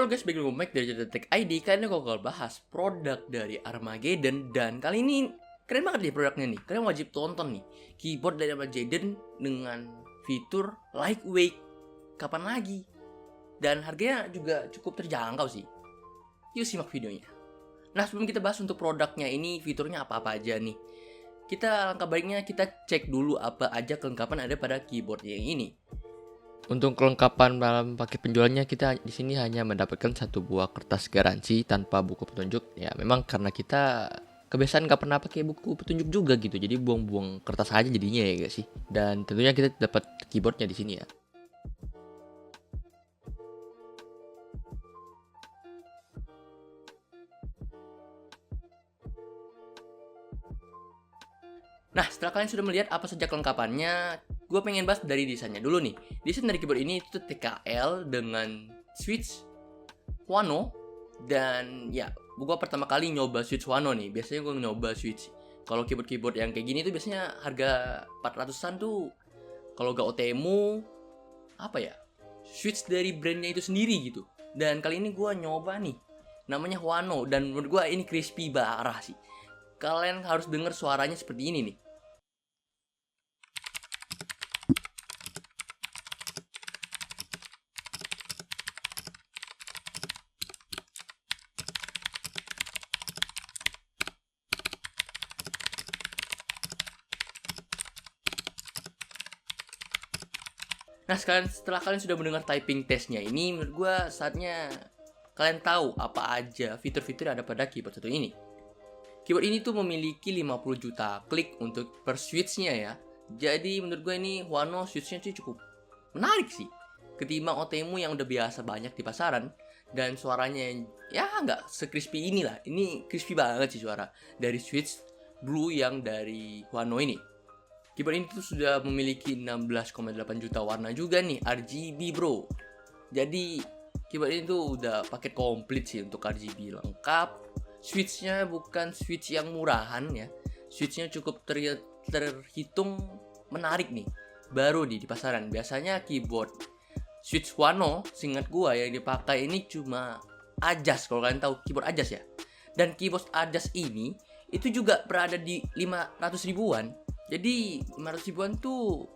Halo guys, balik lagi Mike dari Cerita Tech ID. Kali ini aku bakal bahas produk dari Armageddon. Dan kali ini keren banget nih produknya nih. Kalian wajib tonton nih keyboard dari Armageddon dengan fitur lightweight. Kapan lagi? Dan harganya juga cukup terjangkau sih. Yuk simak videonya. Nah, sebelum kita bahas untuk produknya ini, fiturnya apa-apa aja nih, langkah baiknya kita cek dulu apa aja kelengkapan ada pada keyboardnya ini. Untuk kelengkapan dalam paket penjualannya, kita di sini hanya mendapatkan satu buah kertas garansi tanpa buku petunjuk. Ya, memang karena kita kebiasaan nggak pernah pakai buku petunjuk juga gitu, jadi buang-buang kertas aja jadinya ya guys sih. Dan tentunya kita dapat keyboardnya di sini ya. Nah, setelah kalian sudah melihat apa saja kelengkapannya, gue pengen bahas dari desainnya dulu nih. Desain dari keyboard ini itu TKL dengan switch Huano. Dan ya, gue pertama kali nyoba switch Huano nih. Biasanya gue nyoba switch, kalau keyboard yang kayak gini tuh biasanya harga 400-an tuh. Kalau gak OTEMU, apa ya, switch dari brandnya itu sendiri gitu. Dan kali ini gue nyoba nih, namanya Huano. Dan menurut gue ini crispy parah sih. Kalian harus denger suaranya seperti ini nih. Nah, setelah kalian sudah mendengar typing testnya ini, menurut gue saatnya kalian tahu apa aja fitur-fitur yang ada pada keyboard satu ini. Keyboard ini tuh memiliki 50 juta klik untuk per switch-nya ya. Jadi menurut gue ini Huano switch-nya sih cukup menarik sih, ketimbang OTEMU yang udah biasa banyak di pasaran. Dan suaranya ya nggak se-crispy inilah. Ini crispy banget sih suara dari switch blue yang dari Huano ini. Keyboard ini tuh sudah memiliki 16,8 juta warna juga nih, RGB bro. Jadi keyboard ini tuh udah paket komplit sih untuk RGB lengkap. Switch-nya bukan switch yang murahan ya. Switch-nya cukup terhitung menarik nih, baru di pasaran. Biasanya keyboard switch Huano, seingat gua yang dipakai ini cuma Ajas, kalau kalian tahu keyboard Ajas ya. Dan keyboard Ajas ini itu juga berada di 500 ribuan. Jadi 500 ribuan tuh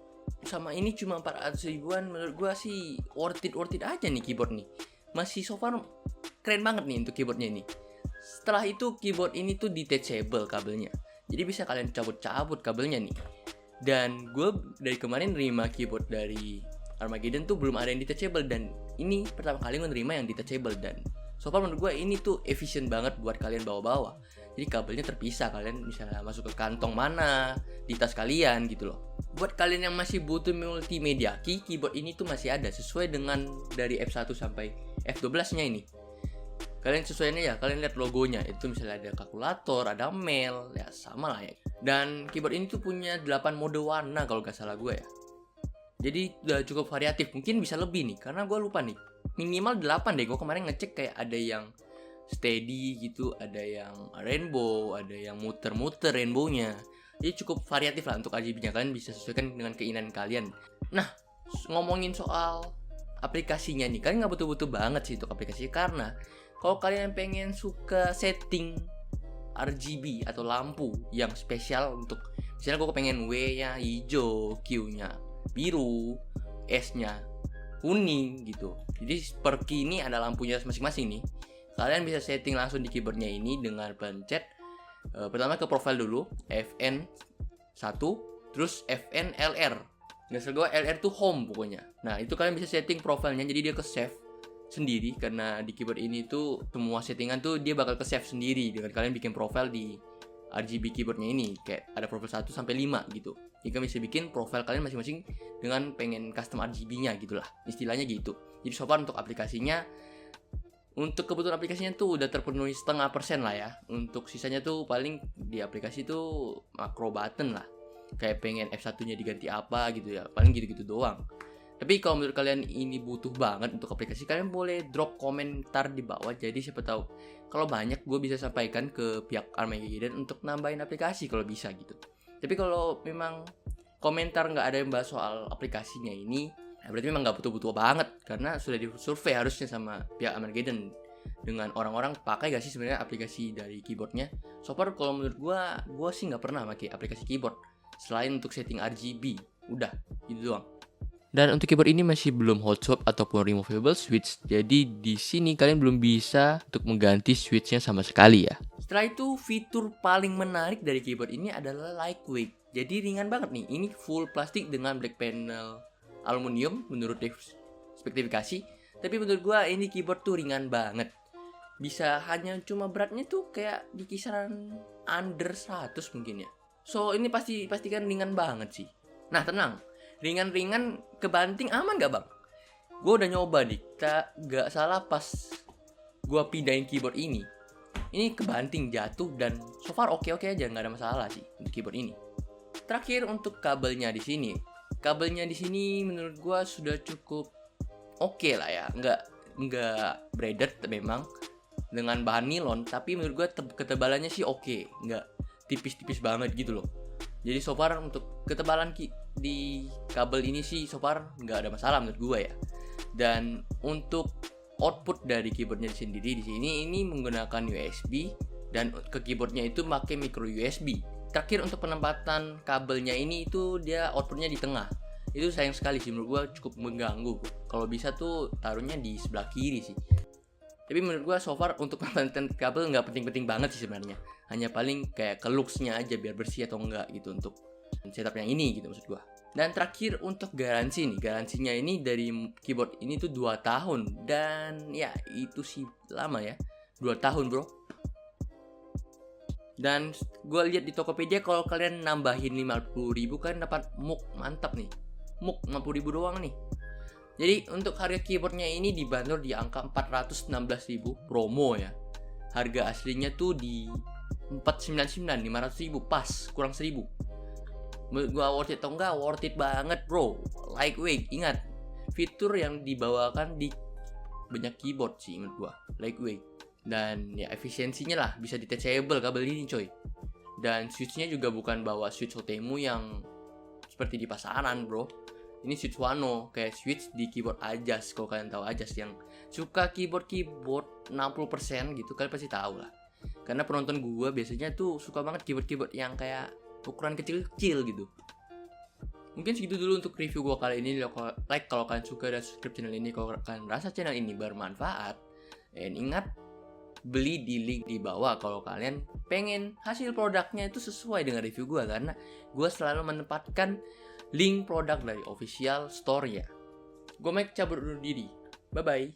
sama ini cuma 400 ribuan. Menurut gua sih worth it aja nih keyboard nih. Masih so far keren banget nih untuk keyboardnya ini. Setelah itu keyboard ini tuh detachable kabelnya. Jadi bisa kalian cabut-cabut kabelnya nih. Dan gue dari kemarin nerima keyboard dari Armageddon tuh belum ada yang detachable. Dan ini pertama kali gue nerima yang detachable. Dan so far menurut gue ini tuh efisien banget buat kalian bawa-bawa. Jadi kabelnya terpisah, kalian misalnya masuk ke kantong mana, di tas kalian gitu loh. Buat kalian yang masih butuh multimedia keyboard ini tuh masih ada sesuai dengan dari F1 sampai F12 nya ini. Kalian sesuainya ya, kalian lihat logonya, itu misalnya ada kalkulator, ada mail, ya sama lah ya. Dan keyboard ini tuh punya 8 mode warna kalau gak salah gue ya. Jadi udah cukup variatif, mungkin bisa lebih nih, karena gue lupa nih. Minimal 8 deh, gue kemarin ngecek kayak ada yang steady gitu, ada yang rainbow, ada yang muter-muter rainbownya. Jadi cukup variatif lah untuk RGB-nya, kalian bisa sesuaikan dengan keinginan kalian. Nah, ngomongin soal aplikasinya nih, kalian gak butuh-butuh banget sih untuk aplikasi, karena kalau kalian pengen suka setting RGB atau lampu yang spesial untuk, misalnya gue pengen W-nya hijau, Q-nya biru, S-nya kuning gitu. Jadi per key ini ada lampunya masing-masing nih. Kalian bisa setting langsung di keyboardnya ini dengan pencet pertama ke profile dulu, FN1, terus FN LR. Nggak salah gue LR tuh home pokoknya. Nah itu kalian bisa setting profilnya, jadi dia ke save sendiri. Karena di keyboard ini tuh semua settingan tuh dia bakal ke save sendiri dengan kalian bikin profile di RGB keyboardnya ini. Kayak ada profil 1 sampai 5 gitu. Jadi kalian bisa bikin profile kalian masing-masing dengan pengen custom RGB-nya gitulah, istilahnya gitu. Jadi so far untuk aplikasinya, untuk kebutuhan aplikasinya tuh udah terpenuhi 0,5% lah ya. Untuk sisanya tuh paling di aplikasi tuh makro button lah, kayak pengen F1 nya diganti apa gitu ya, paling gitu-gitu doang. Tapi kalau menurut kalian ini butuh banget untuk aplikasi, kalian boleh drop komentar di bawah. Jadi siapa tahu kalau banyak gue bisa sampaikan ke pihak Armageddon untuk nambahin aplikasi kalau bisa gitu. Tapi kalau memang komentar nggak ada yang bahas soal aplikasinya ini, Nah, berarti memang nggak butuh-butuh banget karena sudah disurvei harusnya sama pihak Armageddon dengan orang-orang pakai gak sih sebenarnya aplikasi dari keyboardnya. So far kalau menurut gue sih nggak pernah pakai aplikasi keyboard selain untuk setting RGB. Udah gitu doang. Dan untuk keyboard ini masih belum hot swap ataupun removable switch. Jadi di sini kalian belum bisa untuk mengganti switchnya sama sekali ya. Setelah itu fitur paling menarik dari keyboard ini adalah lightweight. Jadi ringan banget nih. Ini full plastik dengan black panel aluminium menurut spesifikasi. Tapi menurut gua ini keyboard tuh ringan banget. Bisa hanya cuma beratnya tuh kayak di kisaran under 100 mungkin ya. So ini pastikan ringan banget sih. Nah tenang, ringan-ringan kebanting aman gak bang? Gua udah nyoba nih, gak salah pas gua pindahin keyboard ini. Ini kebanting jatuh dan so far oke-oke aja, nggak ada masalah sih untuk keyboard ini. Terakhir untuk kabelnya di sini. Kabelnya di sini menurut gua sudah cukup oke lah ya, nggak braided memang dengan bahan nilon, tapi menurut gua ketebalannya sih oke, nggak tipis-tipis banget gitu loh. Jadi so far untuk ketebalan di kabel ini sih so far nggak ada masalah menurut gua ya. Dan untuk output dari keyboardnya sendiri di sini ini menggunakan USB dan ke keyboardnya itu pakai micro USB. Terakhir untuk penempatan kabelnya ini itu dia outputnya di tengah. Itu sayang sekali sih menurut gua, cukup mengganggu. Kalau bisa tuh taruhnya di sebelah kiri sih. Tapi menurut gua so far untuk penempatan kabel nggak penting-penting banget sih sebenarnya. Hanya paling kayak ke looks-nya aja biar bersih atau enggak gitu untuk setup yang ini gitu maksud gua. Dan terakhir untuk garansi nih. Garansinya ini dari keyboard ini tuh 2 tahun. Dan ya itu sih lama ya. 2 tahun bro. Dan gue lihat di Tokopedia kalau kalian nambahin 50.000 kalian dapat mug mantap nih. Mug 50.000 doang nih. Jadi untuk harga keyboardnya ini dibanderol di angka 416.000 promo ya. Harga aslinya tuh di 499, 500.000 pas, kurang 1.000. Menurut gue worth it atau enggak? Worth it banget bro. Lightweight, ingat fitur yang dibawakan di banyak keyboard sih menurut gue. Lightweight. Dan ya efisiensinya lah bisa detachable kabel ini coy. Dan switchnya juga bukan bawa switch Hotemu yang seperti di pasaran bro. Ini switch Wano, kayak switch di keyboard Ajas. Kalau kalian tahu Ajas yang suka keyboard 60% gitu, kalian pasti tahu lah. Karena penonton gue biasanya tuh suka banget keyboard yang kayak ukuran kecil-kecil gitu. Mungkin segitu dulu untuk review gue kali ini. Like kalau kalian suka dan subscribe channel ini kalau kalian rasa channel ini bermanfaat. Dan ingat, beli di link di bawah kalau kalian pengen hasil produknya itu sesuai dengan review gue, karena gue selalu menempatkan link produk dari official store ya. Gue Mike cabut dulu diri. Bye bye.